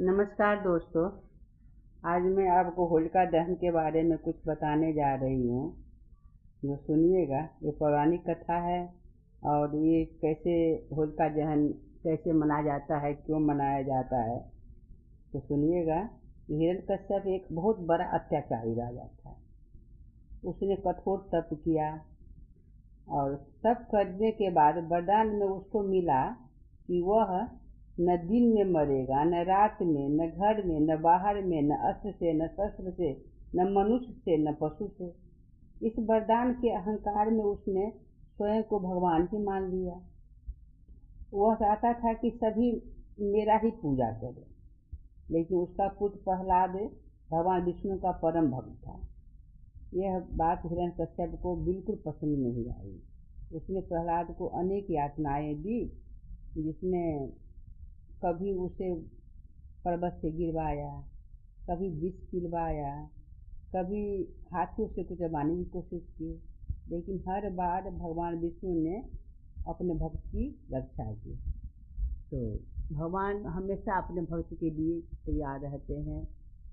नमस्कार दोस्तों। आज मैं आपको होलिका दहन के बारे में कुछ बताने जा रही हूँ, जो सुनिएगा। ये पौराणिक कथा है और ये कैसे होलिका दहन कैसे मनाया जाता है, क्यों मनाया जाता है, तो सुनिएगा। हिरण्यकश्यप एक बहुत बड़ा अत्याचारी राजा था। उसने कठोर तप किया और तप करने के बाद वरदान में उसको मिला कि वह न दिन में मरेगा, न रात में, न घर में, न बाहर में, न अस्त्र से, न शस्त्र से, न मनुष्य से, न पशु से। इस वरदान के अहंकार में उसने स्वयं को भगवान ही मान लिया। वह चाहता था कि सभी मेरा ही पूजा करें, लेकिन उसका पुत्र प्रहलाद भगवान विष्णु का परम भक्त था। यह बात हिरण्यकश्यप को बिल्कुल पसंद नहीं आई। उसने प्रहलाद को अनेक यातनाएं दी, जिसमें कभी उसे पर्वत से गिरवाया, कभी विष पिलवाया, कभी हाथों से कुछ दबाने की कोशिश की, लेकिन हर बार भगवान विष्णु ने अपने भक्त की रक्षा की। तो भगवान हमेशा अपने भक्त के लिए तैयार रहते हैं।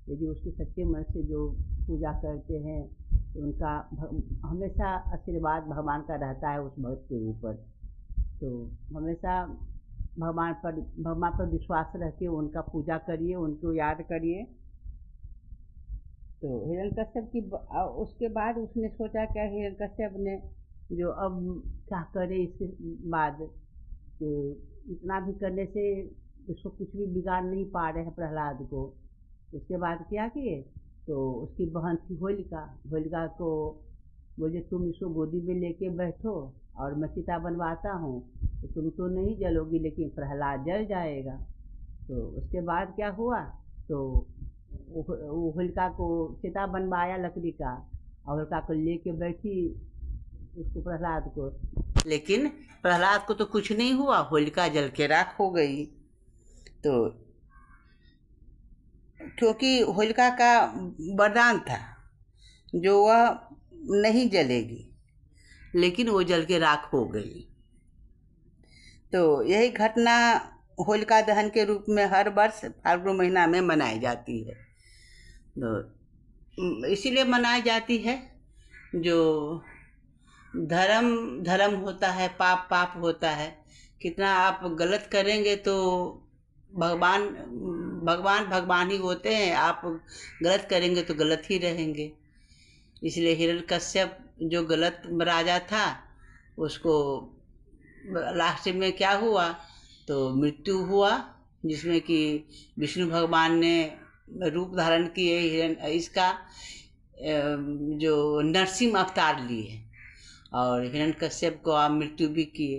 यदि उसके सच्चे मन से जो पूजा करते हैं तो उनका हमेशा आशीर्वाद भगवान का रहता है उस भक्त के ऊपर। तो हमेशा भगवान पर विश्वास रखिए, उनका पूजा करिए, उनको याद करिए। तो हिरण्यकश्यप की उसके बाद उसने सोचा क्या, हिरण्यकश्यप ने जो अब क्या करे इसके बाद, तो इतना भी करने से उसको कुछ भी बिगाड़ नहीं पा रहे हैं प्रहलाद को। उसके बाद क्या किए, तो उसकी बहन थी होलिका को बोले तुम इसको गोदी में लेके बैठो और मैं चिता बनवाता हूँ, तो तुम तो नहीं जलोगी लेकिन प्रहलाद जल जाएगा। तो उसके बाद क्या हुआ, तो वो होलिका को चिता बनवाया लकड़ी का और होलिका को लेके बैठी उसको प्रहलाद को, लेकिन प्रहलाद को तो कुछ नहीं हुआ, होलिका जल के राख हो गई। तो क्योंकि होलिका का वरदान था जो वह नहीं जलेगी, लेकिन वो जल के राख हो गई। तो यही घटना होलिका दहन के रूप में हर वर्ष फाल्गुन महीना में मनाई जाती है। तो इसीलिए मनाई जाती है, जो धर्म धर्म होता है, पाप पाप होता है। कितना आप गलत करेंगे तो भगवान भगवान भगवान ही होते हैं, आप गलत करेंगे तो गलत ही रहेंगे। इसलिए हिरण्यकश्यप जो गलत राजा था, उसको लास्ट में क्या हुआ, तो मृत्यु हुआ, जिसमें कि विष्णु भगवान ने रूप धारण किए, इसका जो नरसिंह अवतार लिए और हिरण्यकश्यप को आप मृत्यु भी किए।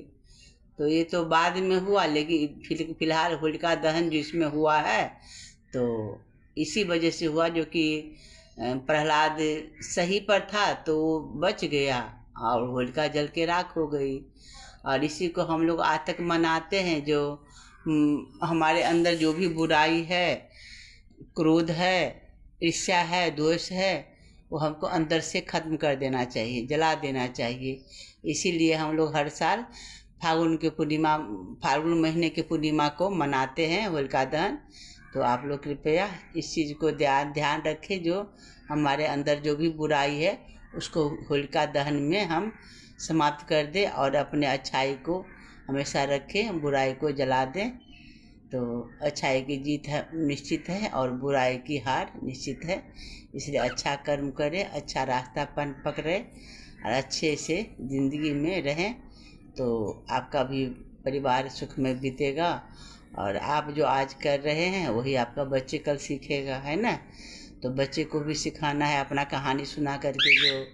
तो ये तो बाद में हुआ, लेकिन फिलहाल होलिका दहन जो इसमें हुआ है, तो इसी वजह से हुआ, जो कि प्रहलाद सही पर था तो वो बच गया और होलिका जल के राख हो गई। और इसी को हम लोग आज तक मनाते हैं। जो हमारे अंदर जो भी बुराई है, क्रोध है, ईर्ष्या है, द्वेष है, वो हमको अंदर से ख़त्म कर देना चाहिए, जला देना चाहिए। इसीलिए हम लोग हर साल फाल्गुन महीने की पूर्णिमा को मनाते हैं होलिका दहन। तो आप लोग कृपया इस चीज़ को ध्यान रखें, जो हमारे अंदर जो भी बुराई है उसको होलिका दहन में हम समाप्त कर दें और अपने अच्छाई को हमेशा रखें, बुराई को जला दें। तो अच्छाई की जीत है निश्चित है और बुराई की हार निश्चित है। इसलिए अच्छा कर्म करें, अच्छा रास्ता पकड़ें और अच्छे से ज़िंदगी में रहें, तो आपका भी परिवार सुख में बीतेगा। और आप जो आज कर रहे हैं वही आपका बच्चे कल सीखेगा, है ना। तो बच्चे को भी सिखाना है, अपना कहानी सुना करके, जो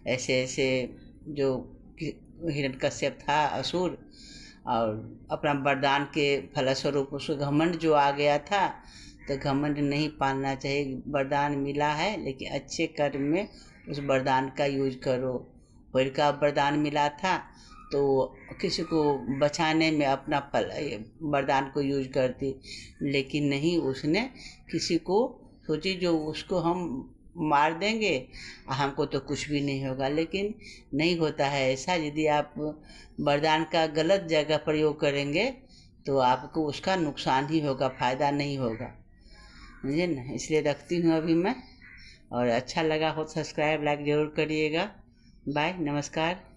ऐसे ऐसे जो हिरण्यकश्यप था असुर, और अपना वरदान के फलस्वरूप उसको घमंड जो आ गया था, तो घमंड नहीं पालना चाहिए। वरदान मिला है लेकिन अच्छे कर्म में उस वरदान का यूज करो। होलिका वरदान मिला था तो किसी को बचाने में अपना वरदान को यूज करती, लेकिन नहीं, उसने किसी को सोची जो उसको हम मार देंगे, हमको तो कुछ भी नहीं होगा। लेकिन नहीं होता है ऐसा। यदि आप वरदान का गलत जगह प्रयोग करेंगे तो आपको उसका नुकसान ही होगा, फायदा नहीं होगा। समझे ना, इसलिए रखती हूँ अभी मैं। और अच्छा लगा हो सब्सक्राइब लाइक ज़रूर करिएगा। बाय, नमस्कार।